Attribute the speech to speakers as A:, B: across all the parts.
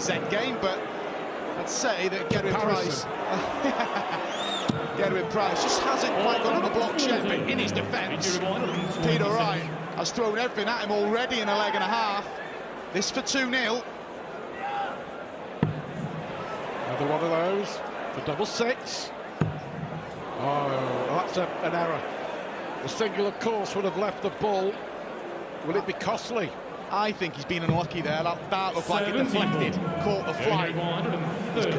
A: his end game, but I'd say that Gerwen Price just hasn't quite got on the blocks yet, but in his defence, Peter Wright has thrown everything at him already in a leg and a half. This for 2-0.
B: Another one of those for double six. Oh, that's an error. The single, of course, would have left the ball. Will it be costly?
A: I think he's been unlucky there. That looked like it deflected, caught the flight.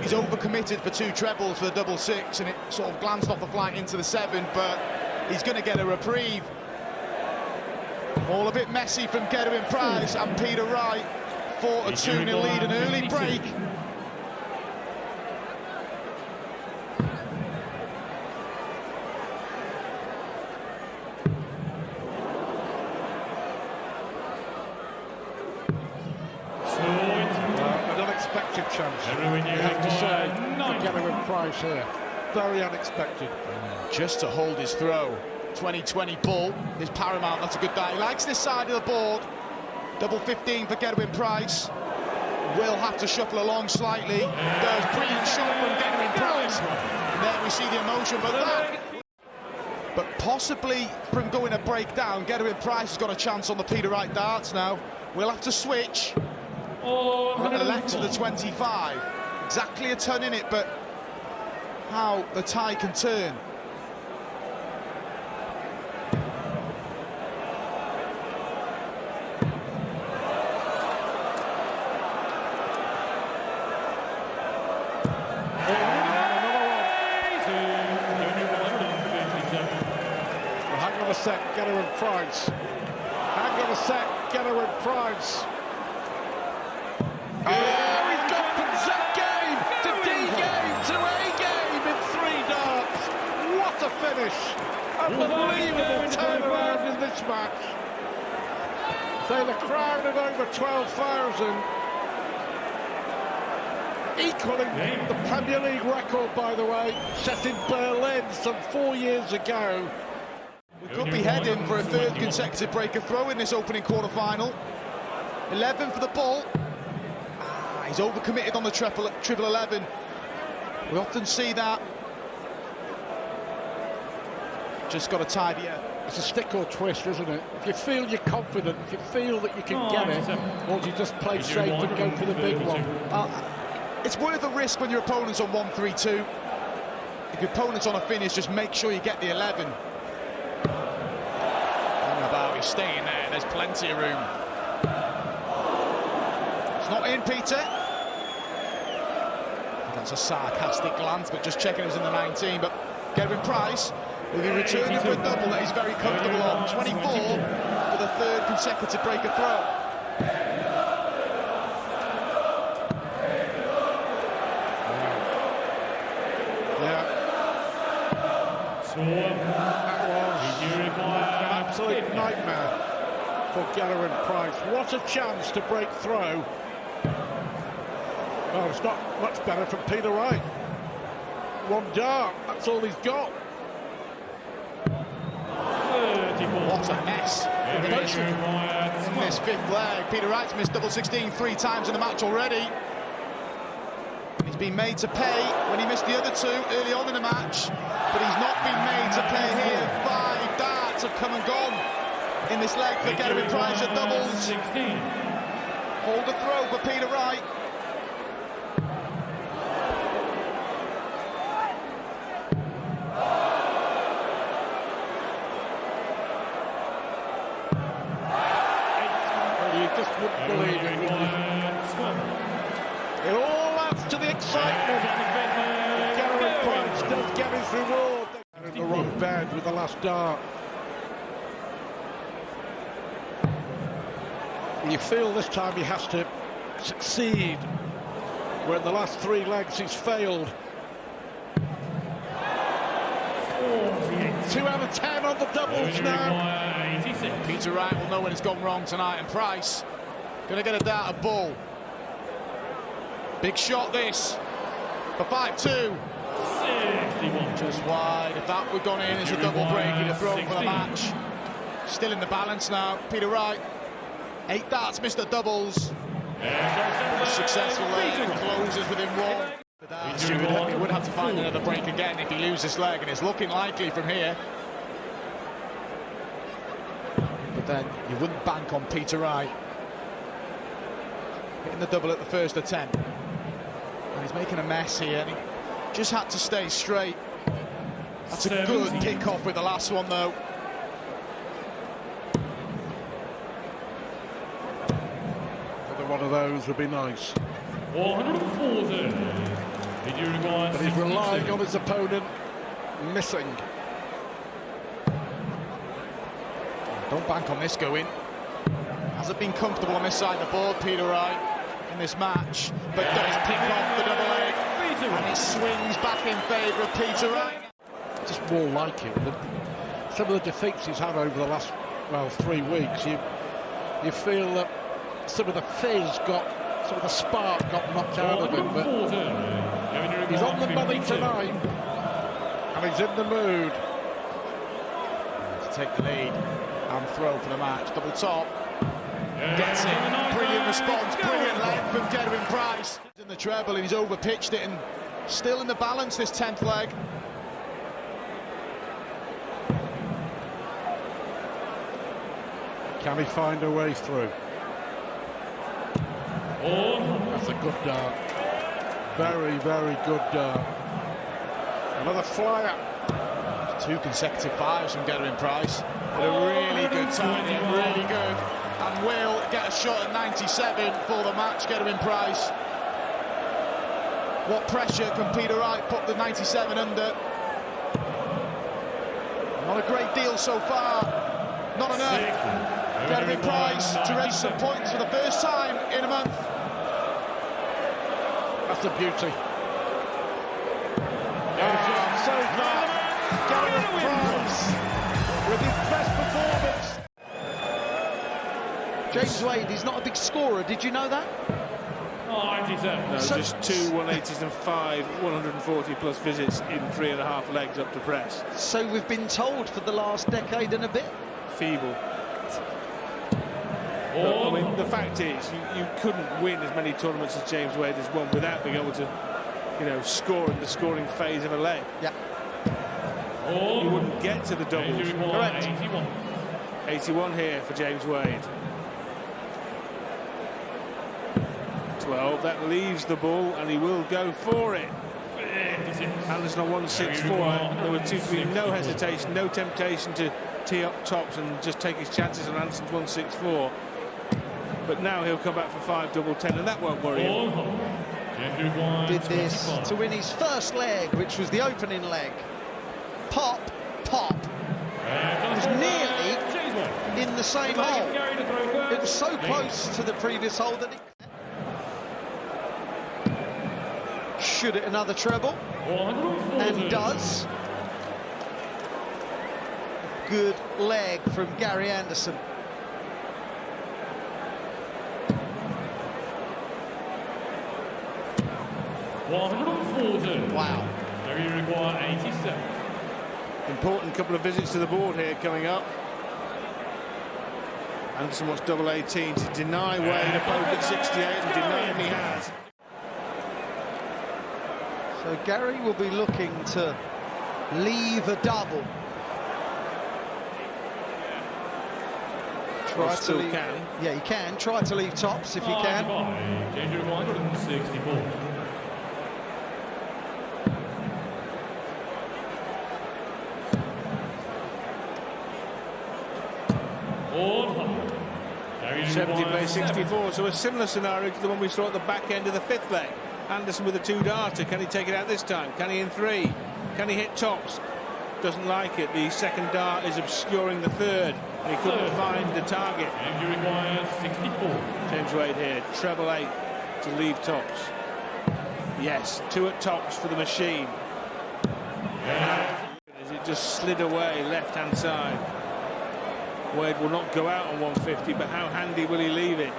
A: He's overcommitted for 2 trebles for the double six, and it sort of glanced off the flight into the 7, but he's going to get a reprieve. All a bit messy from Gerwen Price, and Peter Wright fought a 2-0 lead, an early break.
B: An unexpected chance, you have to say, for Gerwen Price here. Very unexpected.
A: Just to hold his throw. 2020 ball is paramount. That's a good die. He likes this side of the board. Double 15 for Gerwen Price. Will have to shuffle along slightly. There's brilliant shot from Gerwen Price. And there we see the emotion, but possibly from going a breakdown, Gerwen Price has got a chance on the Peter Wright darts now. We'll have to switch. Elect to the 25. Exactly a ton in it, but how the tide can turn.
B: Hang on a sec, Gerwen Price. Hang on a sec, Gerwen Price. Oh, he's gone from Z-game to D-game to A-game in 3 darts. What a finish. Unbelievable turnaround in this match. So the crowd at over 12,000. Equaling the Premier League record, by the way, set in Berlin some 4 years ago.
A: We could be heading for a 3rd consecutive break of throw in this opening quarter-final. 11 for the ball. He's overcommitted on the triple 11. We often see that. Just got to tidy up.
B: It's a stick or twist, isn't it? If you feel you're confident, if you feel that you can get it, or do you just play safe and go for the big one?
A: It's worth a risk when your opponent's on 1-3-2. If your opponent's on a finish, just make sure you get the 11. He's staying there. There's plenty of room. It's not in, Peter. That's a sarcastic glance, but just checking it was in the 19. But Gerwen Price will be returning for a double that he's very comfortable on. 24 for the 3rd consecutive break of throw.
B: Absolute nightmare for Gerwen Price. What a chance to break through. Oh, it's not much better from Peter Wright. 1 dart, that's all he's got.
A: What a mess in this 5th leg. Peter Wright's missed double 16 3 times in the match already. He's been made to pay when he missed the other 2 early on in the match, but he's not been made to pay here. 5 darts have come and gone in this leg for Gerwen Price at doubles. Hold the throw for Peter Wright.
B: You just wouldn't believe it, would you? It all adds to the excitement. Gerwen Price does get his reward. In the wrong bed with the last dart. You feel this time he has to succeed, where in the last 3 legs he's failed. 2 out of 10 on the doubles now.
A: Peter Wright will know when it's gone wrong tonight, and Price going to get a dart of ball. Big shot this for 5-2. Just wide. If that would gone in as a double break, he'd have thrown for the match. Still in the balance now, Peter Wright. 8 darts, missed the doubles. Successful there, closes within one. He would have to find another break again if he loses this leg, and it's looking likely from here. But then you wouldn't bank on Peter Wright hitting the double at the first attempt. And he's making a mess here, and he just had to stay straight. That's a good kick-off with the last one, though.
B: Another one of those would be nice.
C: 140.
B: But he's relying on his opponent missing.
A: Don't bank on this going. Hasn't been comfortable on this side of the board, Peter Wright, in this match, but does pick off the double leg, and it swings back in favour of Peter Wright.
B: Just more like it. Some of the defeats he's had over the last, well, 3 weeks, you feel that some of the fizz some of the spark got knocked out of him, but he's on the money tonight, and he's in the mood
A: to take the lead and throw for the match. Double top, gets it, brilliant response, brilliant leg from Gerwen Price. In the treble, and he's overpitched it, and still in the balance this 10th leg.
B: Can he find a way through? That's a good dart. Very, very good dart. Another flyer.
A: 2 consecutive fives from Gerwen Price. But a really good timing, really good. And will get a shot at 97 for the match, Gerwen Price. What pressure can Peter Wright put the 97 under? Not a great deal so far. Not enough. Gerwen Price to raise some points for the first time in a month.
B: That's a beauty.
A: So far, Gerwen Price with his best performance.
D: James Wade, he's not a big scorer, did you know that?
C: No,
E: just 2 180s and 5 140 plus visits in 3.5 legs up to press.
D: So we've been told for the last decade and a bit.
E: Feeble. But, I mean, the fact is, you couldn't win as many tournaments as James Wade has won without being able to, score in the scoring phase of a leg.
D: Yeah.
E: You wouldn't get to the doubles.
C: Correct.
E: 81 here for James Wade. 12, that leaves the ball, and he will go for it. Anderson on 164. There would seem to be no hesitation, no temptation to tee up tops and just take his chances on Anderson's 164. But now he'll come back for 5 double 10, and that won't worry him.
D: Did this to win his first leg, which was the opening leg. Pop, pop. It was nearly in the same hole. It was so close to the previous hole that it should hit another treble, and does. Good leg from Gary Anderson. Wow.
E: Important couple of visits to the board here coming up. Anderson wants double 18 to deny Wade a poke at 68, and deny him he has.
D: So Gary will be looking to leave a double. Try to leave, yeah, he can. Try to leave tops if he can.
C: 164. All
E: 70 plays 64, so a similar scenario to the one we saw at the back end of the 5th leg. Anderson with a 2-darter. Can he take it out this time? Can he in 3? Can he hit tops? Doesn't like it. The second dart is obscuring the 3rd, and he couldn't find the target.
C: And you require 64.
E: James Wade here, treble 8 to leave tops. Yes, 2 at tops for the machine. As it just slid away left-hand side. Wade will not go out on 150, but how handy will he leave it?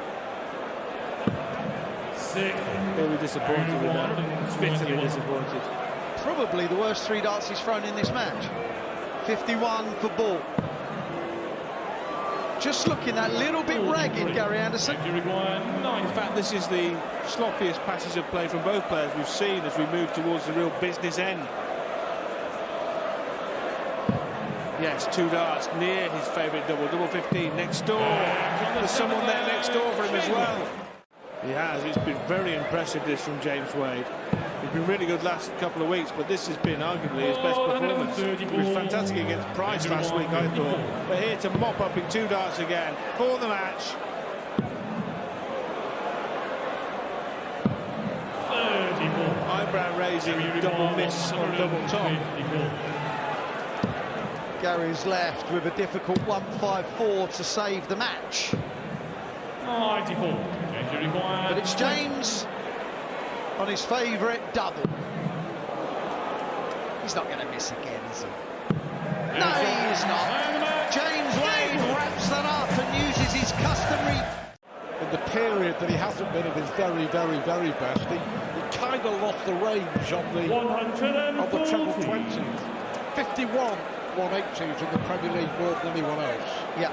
E: He'll be disappointed with that. Bitterly disappointed.
D: Probably the worst 3 darts he's thrown in this match. 51 for ball. Just looking that little bit ragged, Gary Anderson.
C: You require 9.
E: In fact, this is the sloppiest passage of play from both players we've seen as we move towards the real business end. Yes, 2 darts near his favourite double 15 next door. There's someone there next door for him as well. He has. It's been very impressive, this from James Wade. He's been really good last couple of weeks, but this has been arguably his best performance. He was fantastic against Price last week, I thought. But here to mop up in 2 darts again for the match.
C: 34.
E: Eyebrow raising, double miss on double top.
D: Gary's left with a difficult 1-5-4 to save the match.
C: 94.
D: But it's James on his favourite double. He's not going to miss again, is he? No, he is not. James Wade wraps that up and uses his customary...
B: In the period that he hasn't been at his very, very, very best, he kind of lost the range on the treble 20s. 51 180s in the Premier League more than anyone else.
D: Yeah.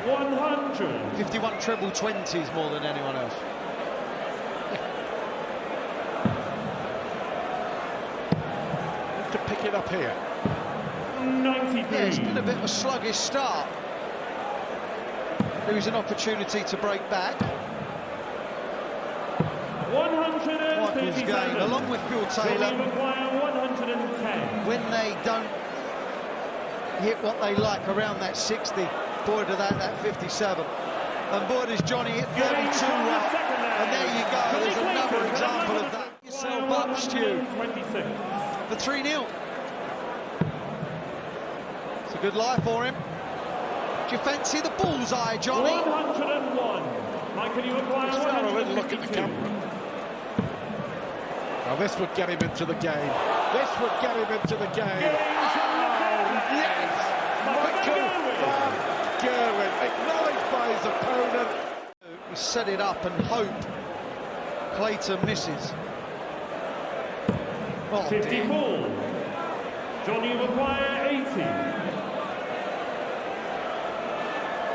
C: 100.
D: 51 treble 20s more than anyone else.
B: To pick it up here.
C: 93.
D: Yeah, it's been a bit of a sluggish start. There is an opportunity to break back.
C: 137.
D: Michael's game, along with Phil Taylor,
C: 110.
D: when they don't hit what they like around that 60, boy, do that 57. And boy, does Johnny hit 32 right. And there you go, there's another example of that. Yourself up, Stu, for 3-0. It's a good life for him. Do you fancy the bullseye, Johnny?
C: 101. Michael, you acquire
B: Let's have a little look at the
C: 152.
B: camera. Now this would get him into the game. This would get him into the game. Oh, yes! Michael van Gerwen, acknowledged by his opponent.
D: We set it up and hope Clayton misses. Oh,
C: 54. Johnny, you acquire 80.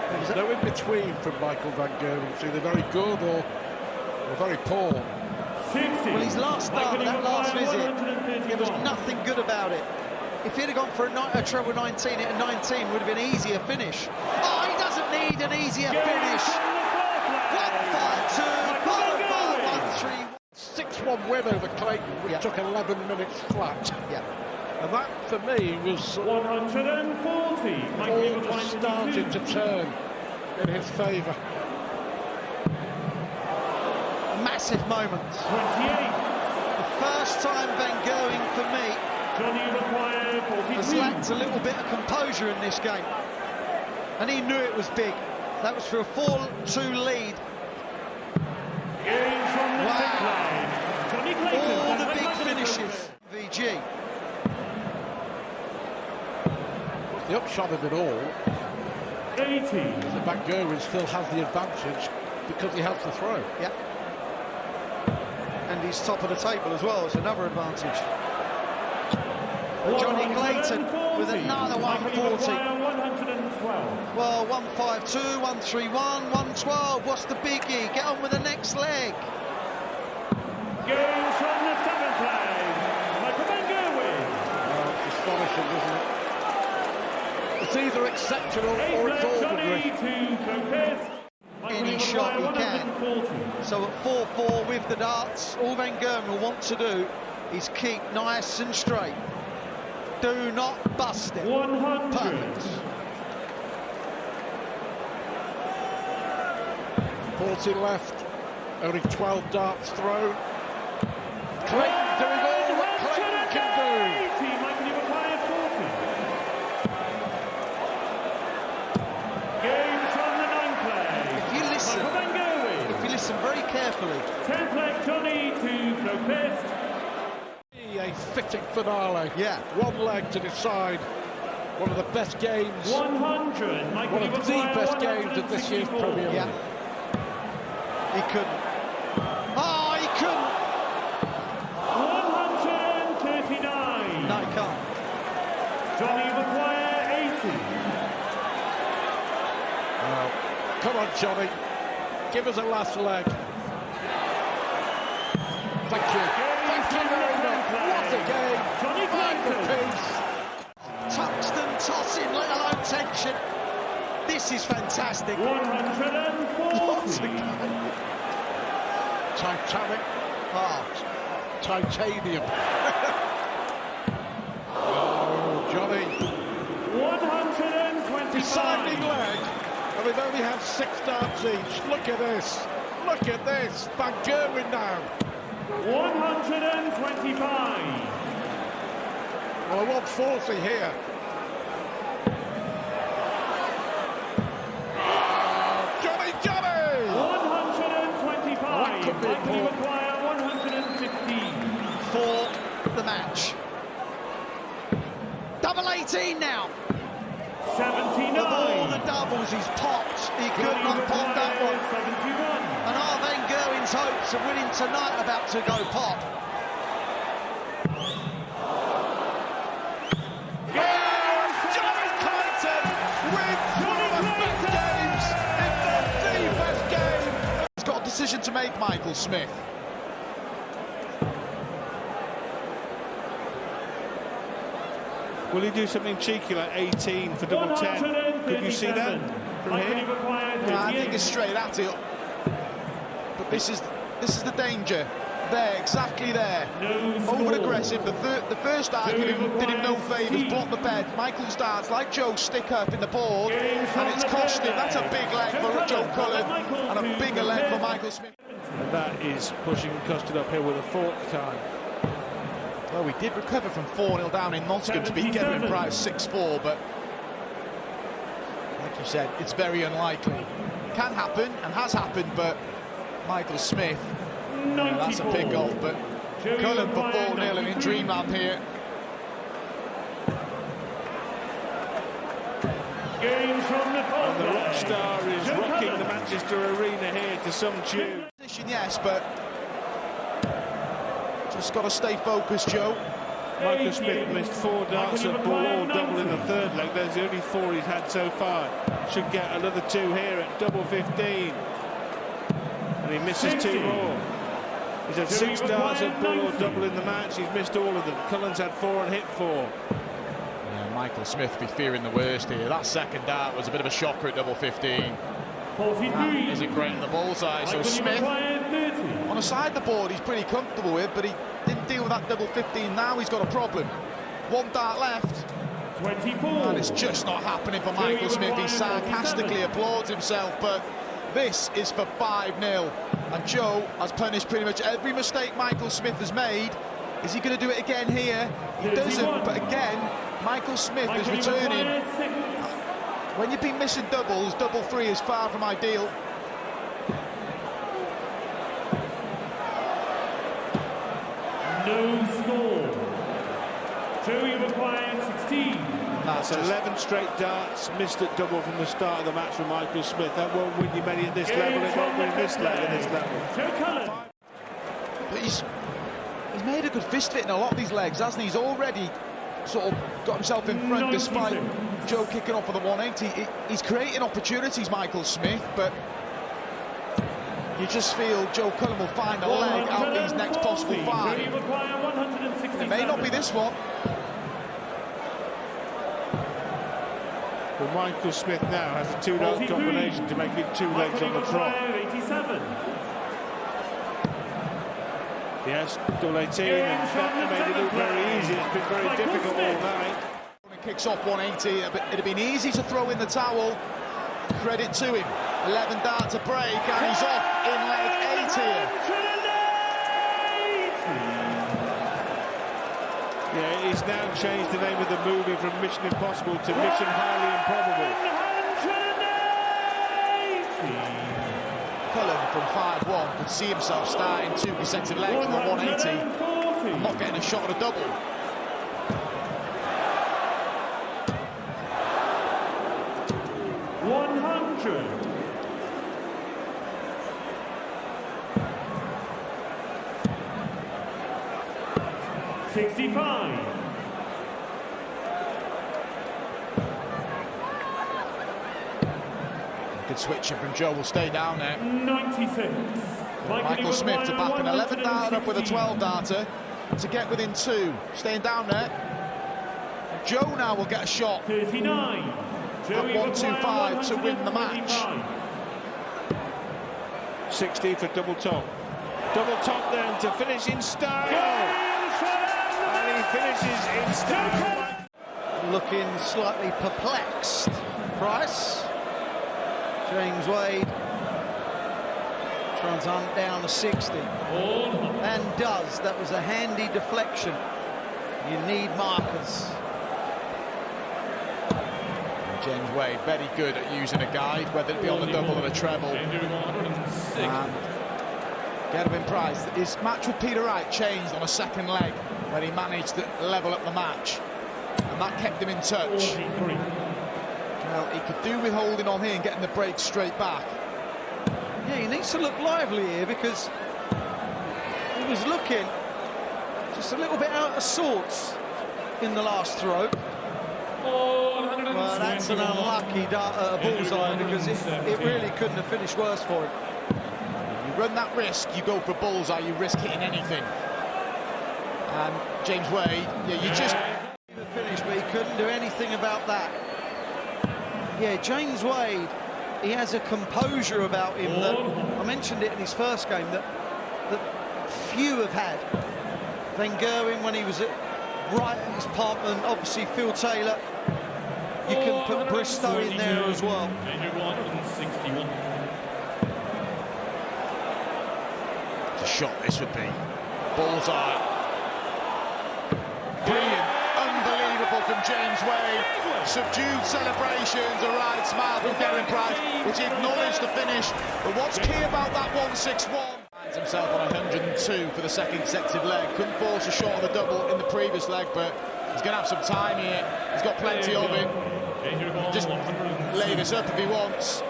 B: There's no in-between from Michael van Gerwen. It's either very good or very poor.
C: 60.
D: Well, his last start, that last visit, there was nothing good about it. If he'd have gone for a treble 19 at a 19, would have been an easier finish. Oh, he doesn't need an easier finish. 1-5-2, bottom bar, 1-3.
B: 6-1 win over Clayton, which took 11 minutes flat.
D: Yeah.
B: And that, for me, was
C: 140.
B: all just started to turn in his favour.
D: Massive moment.
C: 28.
D: The first time Van Gerwen, for me,
C: Johnny, you acquire 42.
D: has lacked a little bit of composure in this game. And he knew it was big. That was for a 4-2 lead.
C: Game from the tip line. Johnny Clayton.
D: All the big finishes. VG.
B: The upshot of it all
C: 80.
B: is that Van Gerwen still has the advantage because he has the throw.
D: Yeah. And he's top of the table as well. It's another advantage. Johnny Clayton with another 140.
C: 112.
D: Well, 1-5-2, 1-3-1, 1-12. What's the biggie? Get on with the next leg.
C: Game from the 7th leg. Michael van Gerwen.
B: Oh, it's astonishing, isn't it? It's either exceptional or it's ordinary.
D: Any shot he can. So at 4-4 with the darts, all Van Gerwen will want to do is keep nice and straight. Do not bust it.
C: 100.
D: Perfect.
B: 40 left, only 12 darts thrown. Clayton doing all that Clayton can do.
C: Michael, you acquire 40. Game from the 9th leg.
D: If you listen,
C: Michael van Gerwen.
D: if you listen very carefully.
C: 10th leg, Johnny to Lopez.
B: A fitting finale.
D: Yeah.
B: One leg to decide one of the best games.
C: 100. Michael,
B: One
C: you
B: of the
C: acquire
B: best games of this year's
C: 164.
B: Premier League.
D: Yeah. He couldn't. Oh, he couldn't.
C: 139.
D: No, he can't.
C: Johnny, you acquire 80.
B: Come on, Johnny. Give us a last leg. Thank you. Thank you very much. What a game. Find the piece.
D: Tuxton tossing, let alone tension. This is fantastic.
C: 140.
D: What a game.
B: Titanic.
D: Oh,
B: Titanium. Oh, Johnny.
C: 125.
B: Deciding leg. And we've only had 6 darts each. Look at this. Look at this. Van Gerwen now.
C: 125.
B: Well, I want 40 here. Johnny!
C: 125.
B: That could be
C: Michael
B: important.
C: require 115.
D: for the match. Double 18 now.
C: 79.
D: Of all the doubles he's popped, he could not pop that one.
C: 71.
D: And are Van Gerwen's hopes of winning tonight about to go pop?
A: Johnny Clayton wins one of the best games in the best game. He's got a decision to make, Michael Smith.
E: Will he do something cheeky like 18 for double 10? Could you see that from here?
A: Yeah, I think it's straight at it. But this is the danger. There, exactly there. Over aggressive. The first dart did him no favours, blocked the bed. Michael's darts, like Joe, stick up in the board, and it's cost him. That's a big leg for Joe Cullen, and a bigger leg for Michael Smith.
E: And that is pushing Custard uphill with a fourth time.
A: Well, we did recover from 4-0 down in Nottingham to beat Gerwen Price 6-4, but like you said, it's very unlikely. Can happen and has happened, but Michael Smith, that's a big golf. But Cullen for 4-0 in dreamland here.
C: Games from the
E: And the rock star is rocking the Manchester Arena here to some tune.
A: Yes, but just got to stay focused, Joe.
E: Michael Smith missed 4 darts at ball, all double in the third leg. There's the only 4 he's had so far. Should get another 2 here at double 15. And he misses 2 more. He's had 6 darts at ball or double in the match. He's missed all of them. Cullen's had 4 and hit 4.
A: Yeah, Michael Smith be fearing the worst here. That second dart was a bit of a shocker at double 15.
C: 43.
A: Isn't great in the bullseye. So Smith on a side the board he's pretty comfortable with, but he didn't deal with that double 15. Now he's got a problem. 1 dart left.
C: 24.
A: And it's just not happening for Michael Smith. He sarcastically applauds himself, but this is for 5-0. And Joe has punished pretty much every mistake Michael Smith has made. Is he going to do it again here? He doesn't, but again, Michael Smith is returning. When you've been missing doubles, double 3 is far from ideal.
C: No score. Joey requires 16.
E: That's 11 straight darts missed at double from the start of the match for Michael Smith. That won't win you many at this level. It won't win this leg at this level.
C: Joe Cullen.
A: But he's made a good fist fit in a lot of these legs, hasn't he? He's already sort of got himself in front despite Joe kicking off for the 180. He's creating opportunities, Michael Smith, but you just feel Joe Cullen will find a leg out of these next possible 5. It may not be this one.
E: Well, Michael Smith now has a 2-dart combination to make it 2 legs on the trot.
C: 87.
E: Yes, double 18, and that made it look very easy. It's been very difficult all night.
A: Kicks off 180. It'd have been easy to throw in the towel. Credit to him. 11 darts a break, and he's off in leg 8 here.
E: Yeah, he's now changed the name of the movie from Mission Impossible to Mission Highly Improbable.
A: Cullen from 5-1 could see himself starting 2 consecutive legs on the 180 and not getting a shot at a double. switcher from Joe will stay down there.
C: 96.
A: Michael Smith to back an 11 darter up with a 12 darter to get within 2, staying down there. Joe now will get a shot
C: 39.
A: at 125 to win the match.
E: 60 for double top. Double top then to finish in style. And he finishes in style.
D: Looking slightly perplexed. Price. James Wade tries to hunt down a 60. And does. That was a handy deflection. You need markers.
A: James Wade, very good at using a guide, whether it be on the double or the treble. And Gerwen Price, his match with Peter Wright changed on a second leg when he managed to level up the match. And that kept him in touch. Well, he could do with holding on here and getting the break straight back.
D: Yeah, he needs to look lively here because he was looking just a little bit out of sorts in the last throw. Well, that's an unlucky bullseye because it really couldn't have finished worse for him.
A: You run that risk, you go for bullseye, you risk hitting anything. And James Wade, yeah, you just...
D: Finish, but he couldn't do anything about that. Yeah, James Wade, he has a composure about him that, I mentioned it in his first game, that few have had. Then Gerwen when he was at Wright at his pump, and obviously Phil Taylor. You can put Bristow in there as well.
A: It's a shot this would be. Bullseye. Brilliant. Unbelievable from James Wade. Subdued celebrations, a right smile from Gerwen Price, which acknowledged the finish. But what's key about that 161? Finds himself on 102 for the second consecutive leg. Couldn't force a shot of the double in the previous leg, but he's going to have some time here. He's got plenty of it. Just lay this up if he wants.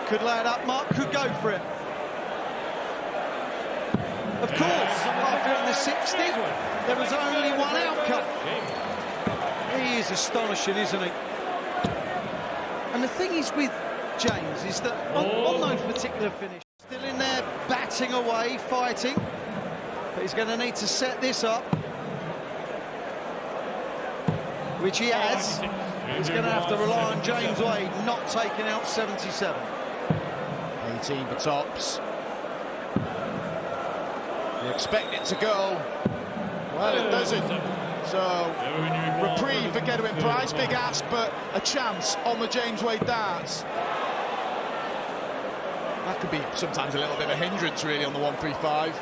D: Could lay it up, Mark, could go for it. Of course, after in the 60, there was only one outcome. He is astonishing, isn't he? And the thing is with James is that on those particular finishes, still in there, batting away, fighting, but he's going to need to set this up, which he has. He's going to have to rely on James Wade not taking out 77.
A: 18 for tops. You expect it to go. Well, it doesn't. So, reprieve for Gerwen Price, big ask, but a chance on the James Wade darts. That could be sometimes a little bit of a hindrance, really, on the 135.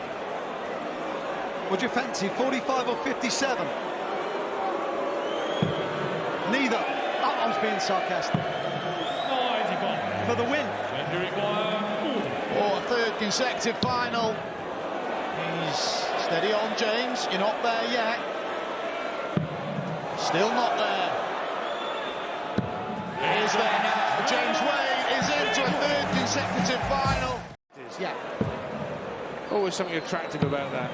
D: What do you fancy, 45 or 57? Neither. Oh, I was being sarcastic. For the win.
A: Oh, a third consecutive final. He's steady on, James. You're not there yet. Still not there. He is there now. James Wade is into a third consecutive final.
D: Yeah.
E: Always something attractive about that.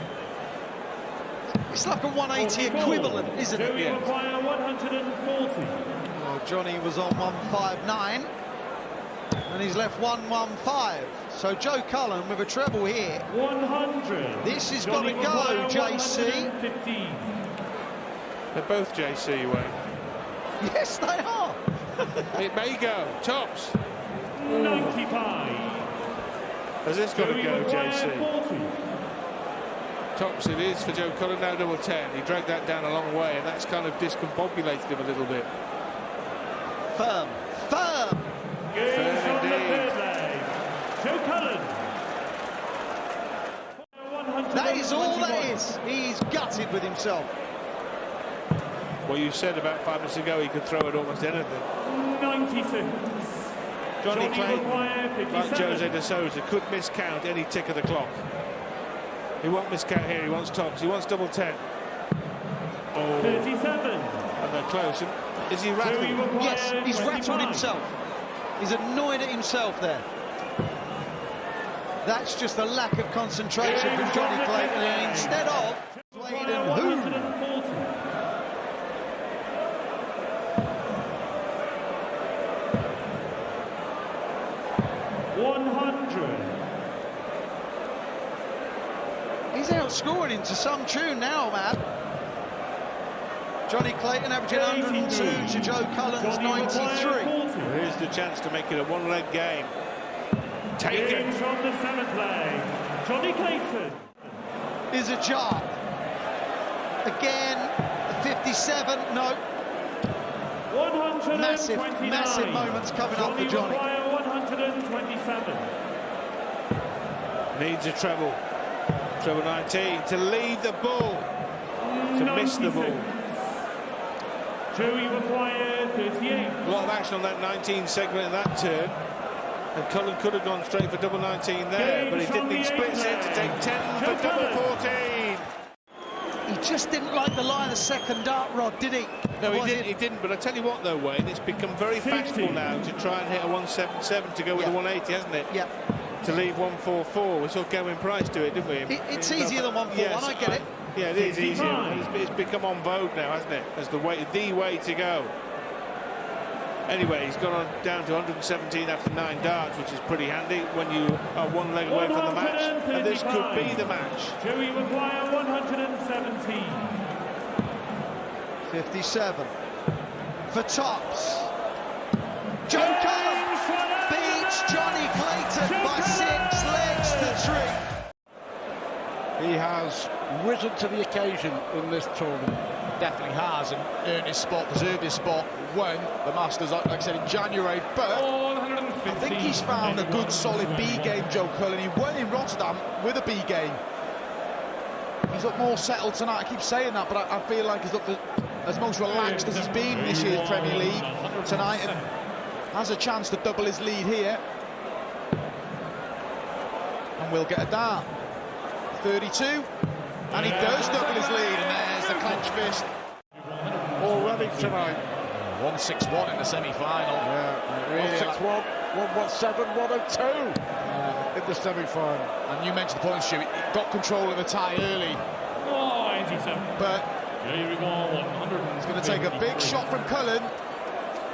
D: It's like a 180 equivalent, isn't it?
C: Yeah. 140.
D: Well, Johnny was on 159, and he's left 115. So Joe Cullen with a treble here.
C: 100.
D: This has got to go, JC.
C: 115.
E: They're both JC, Wayne.
D: Yes, they are.
E: It may go. Tops.
C: 95.
E: Has this got to go, JC?
C: 40.
E: Tops it is for Joe Cullen, now double 10. He dragged that down a long way, and that's kind of discombobulated him a little bit.
D: Firm. Firm.
C: Firm indeed. Joe Cullen.
D: That is all that is. He's gutted with himself.
E: Well, you said about 5 minutes ago he could throw at almost anything.
C: 96.
E: Johnny Clayton, like
C: 57.
E: Jose de Souza, could miscount any tick of the clock. He won't miscount here, he wants tops, he wants double 10. Oh.
C: 37.
E: And they're close. Is he rattled?
D: Yes, he's rattled himself. He's annoyed at himself there. That's just a lack of concentration from Johnny Clayton, and instead of Wade and who?
C: 140.
D: He's outscoring into some tune now, man. Johnny Clayton averaging 102 to Joe Cullen's 93.
E: Here's the chance to make it a one-leg game. Taken
C: from the 7th leg, Johnny Clayton.
D: Is a jar. Again, 57, no.
C: 129.
D: Massive moments coming up for Johnny.
C: 127.
E: Needs a treble. Treble 19 to lead the ball. To miss the ball.
C: Joey required 38.
E: A lot of action on that 19 segment in that turn. And Cullen could have gone straight for double 19 there, but he didn't. He splits it to take 10 for double 14.
D: He just didn't like the lie of the second dart rod, did he?
E: No, he didn't. But I tell you what, though, Wayne, it's become very fashionable now to try and hit a 177 to go with a 180, hasn't it?
D: Yeah.
E: To leave 144. We saw Gerwen Price do it, didn't we?
D: It's easier than 141. I get it.
E: Yeah, it is easier. It's become on vogue now, hasn't it? As the way to go. Anyway, he's gone on down to 117 after 9 darts, which is pretty handy when you are one leg away from the match. And this could be the match.
C: Joey require 117.
D: 57. For tops. Joe Cullen beats Johnny Clayton by 6 legs to 3.
B: He has risen to the occasion in this tournament.
A: Definitely has, and earned his spot, deserved his spot, won the Masters, like I said, in January. But I think he's found a good, solid B game, Joe Cullen. He won in Rotterdam with a B game. He's looked more settled tonight. I keep saying that, but I feel like he's looked as most relaxed as he's been this year's Premier League tonight, and has a chance to double his lead here. And we'll get a dart. 32. And he does double his lead, and there's the clenched fist.
B: Already tonight.
A: 161 in the semi-final.
B: Yeah,
A: really
B: 161, 117, 102 in the semi-final.
A: And you mentioned the point, Stu. He got control of the tie early. But he's going to take a big shot from Cullen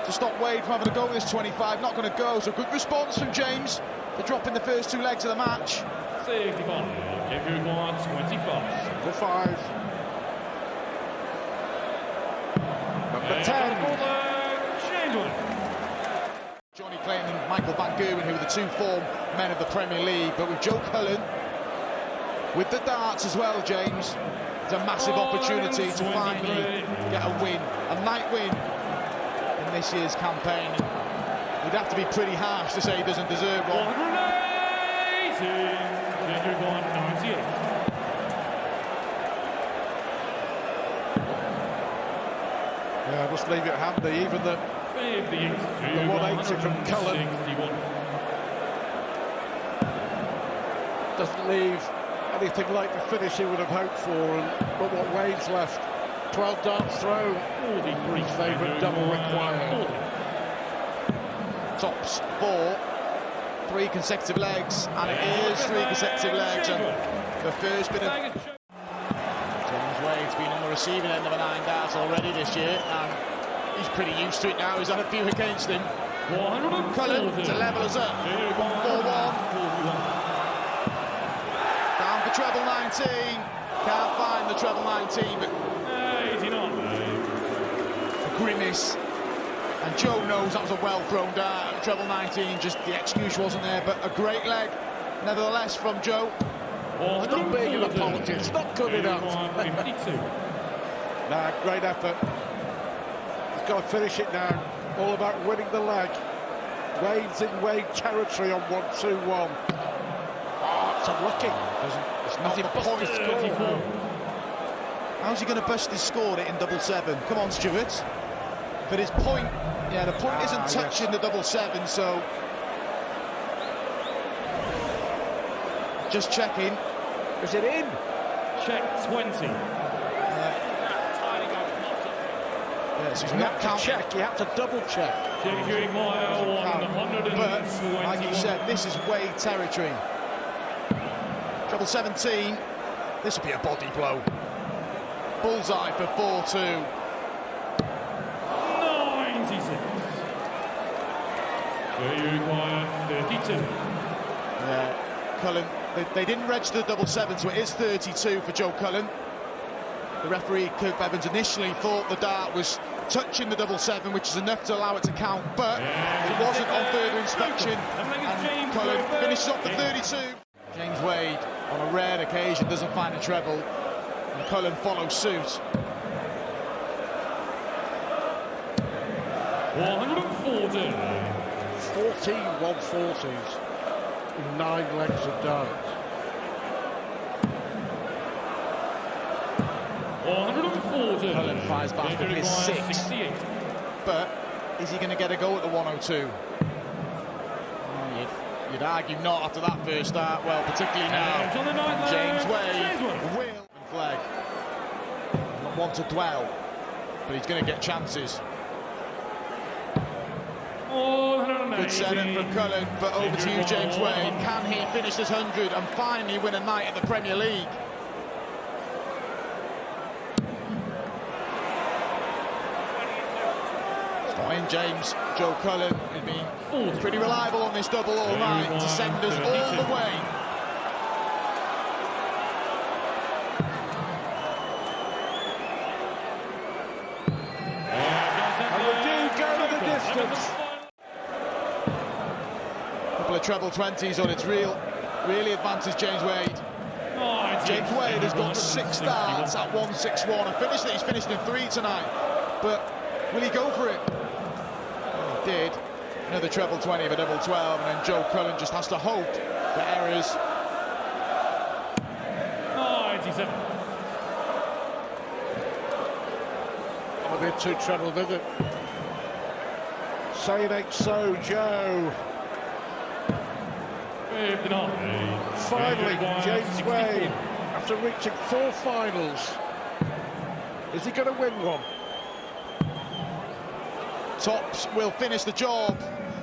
A: to stop Wade from having a go with this 25. Not going to go, so good response from James to drop in the first 2 legs of the match.
C: 65. 25.
B: Number 5. Number 10.
A: Johnny Clayton and Michael Van Gerwen, who are the 2 form men of the Premier League, but with Joe Cullen with the darts as well, James, it's a massive opportunity to finally get a win, a night win in this year's campaign. You'd have to be pretty harsh to say he doesn't deserve one.
C: 198.
B: Yeah, must leave it handy, even the 180 from Cullen doesn't leave anything like the finish he would have hoped for, but what Wade's left. 12 darts throw, 43 favourite, double required.
A: Tops 4, 3 consecutive legs, and it is 3 consecutive legs, and the first bit of... James Wade's been on the receiving end of a 9 darts already this year, and he's pretty used to it now. He's had a few against him. Cullen to level us up. 141. Down for treble 19. Can't find the treble 19, but a grimace. And Joe knows that was a well-thrown dart. Treble 19, just the execution wasn't there, but a great leg, nevertheless, from Joe.
B: It's not being an apology, it's not good enough. Nah, great effort. He's got to finish it now. All about winning the leg. Wade's in Wade territory on 1-2-1. Oh, it's unlucky.
A: It's not the point. How's he going to bust his score in double 7? Come on, Stuart. But his point, yeah, the point isn't touching the double 7, so just checking.
B: Is it in?
C: Check 20.
A: Yeah, so he's
B: You
A: not
B: have to
A: counting.
B: check, you have to double check.
A: But like you said, this is Wade territory. Treble 17. This will be a body blow. Bullseye for 4-2.
C: 96. 32.
A: Yeah. Cullen. They didn't register the double seven, so it is 32 for Joe Cullen. The referee, Kirk Bevins, initially thought the dart was touching the double seven, which is enough to allow it to count, but it wasn't on further inspection, and Cullen finishes up the 32. James Wade, on a rare occasion, doesn't find a treble, and Cullen follows suit.
C: 140.
B: 14 140s in 9 legs of darts.
C: 140.
A: Cullen fires back with his 6. But is he going to get a go at the 102? You'd argue not after that first start. Well, particularly now. James Wade will and flag. Not one to dwell, but he's going to get chances. Good setup from Cullen, but over to you, James Wade. Can he finish this 100 and finally win a night at the Premier League? It's not in, James. Joe Cullen has been pretty reliable on this double all night to send us all the way.
B: And we do go the distance.
A: Couple of treble 20s on its really advances James Wade. James Wade has got 6 starts at 161 and finished it. He's finished in 3 tonight, but will he go for it? Well, he did. Another treble 20 of a double 12, and then Joe Cullen just has to hope for errors.
C: 97.
B: A bit too treble, did it? Say it ain't so, Joe.
C: 59.
B: Finally, James Wade, after reaching 4 finals, is he going to win one?
A: Tops will finish the job,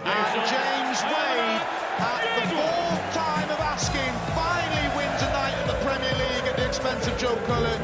A: and James Wade, at the 4th time of asking, finally wins a night at the Premier League at the expense of Joe Cullen.